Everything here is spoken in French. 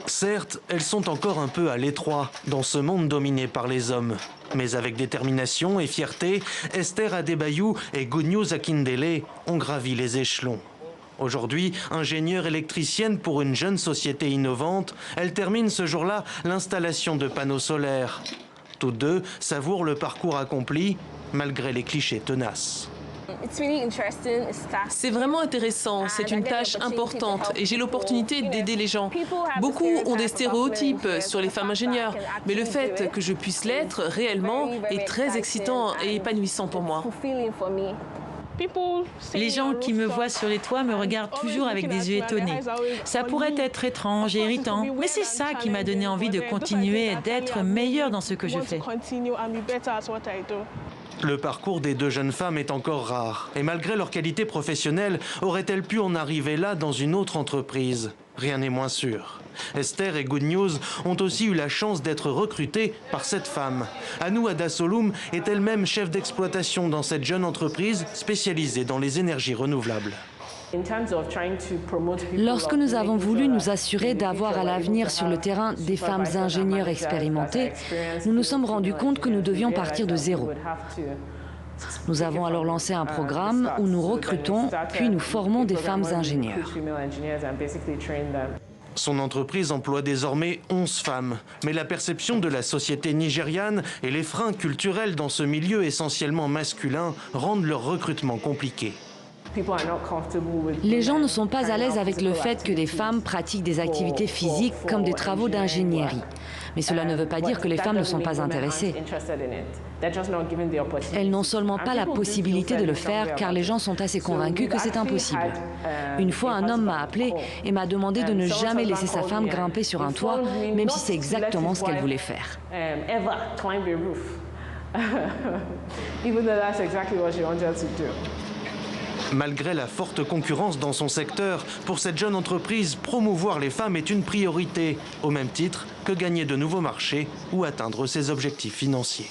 Certes, elles sont encore un peu à l'étroit dans ce monde dominé par les hommes. Mais avec détermination et fierté, Esther Adebayou et Good News Akindele ont gravi les échelons. Aujourd'hui, ingénieure électricienne pour une jeune société innovante, elle termine ce jour-là l'installation de panneaux solaires. Toutes deux savourent le parcours accompli, malgré les clichés tenaces. C'est vraiment intéressant, c'est une tâche importante et j'ai l'opportunité d'aider les gens. Beaucoup ont des stéréotypes sur les femmes ingénieures, mais le fait que je puisse l'être réellement est très excitant et épanouissant pour moi. Les gens qui me voient sur les toits me regardent toujours avec des yeux étonnés. Ça pourrait être étrange et irritant, mais c'est ça qui m'a donné envie de continuer et d'être meilleure dans ce que je fais. Le parcours des deux jeunes femmes est encore rare. Et malgré leur qualité professionnelle, auraient-elles pu en arriver là dans une autre entreprise? Rien n'est moins sûr. Esther et Good News ont aussi eu la chance d'être recrutées par cette femme. Anou Adasoloum est elle-même chef d'exploitation dans cette jeune entreprise spécialisée dans les énergies renouvelables. Lorsque nous avons voulu nous assurer d'avoir à l'avenir sur le terrain des femmes ingénieures expérimentées, nous nous sommes rendus compte que nous devions partir de zéro. Nous avons alors lancé un programme où nous recrutons, puis nous formons des femmes ingénieures. Son entreprise emploie désormais 11 femmes. Mais la perception de la société nigériane et les freins culturels dans ce milieu essentiellement masculin rendent leur recrutement compliqué. Les gens ne sont pas à l'aise avec le fait que des femmes pratiquent des activités physiques comme des travaux d'ingénierie. Mais cela ne veut pas dire que les femmes ne sont pas intéressées. Elles n'ont seulement pas la possibilité de le faire car les gens sont assez convaincus que c'est impossible. Une fois, un homme m'a appelé et m'a demandé de ne jamais laisser sa femme grimper sur un toit, même si c'est exactement ce qu'elle voulait faire. Malgré la forte concurrence dans son secteur, pour cette jeune entreprise, promouvoir les femmes est une priorité, au même titre que gagner de nouveaux marchés ou atteindre ses objectifs financiers.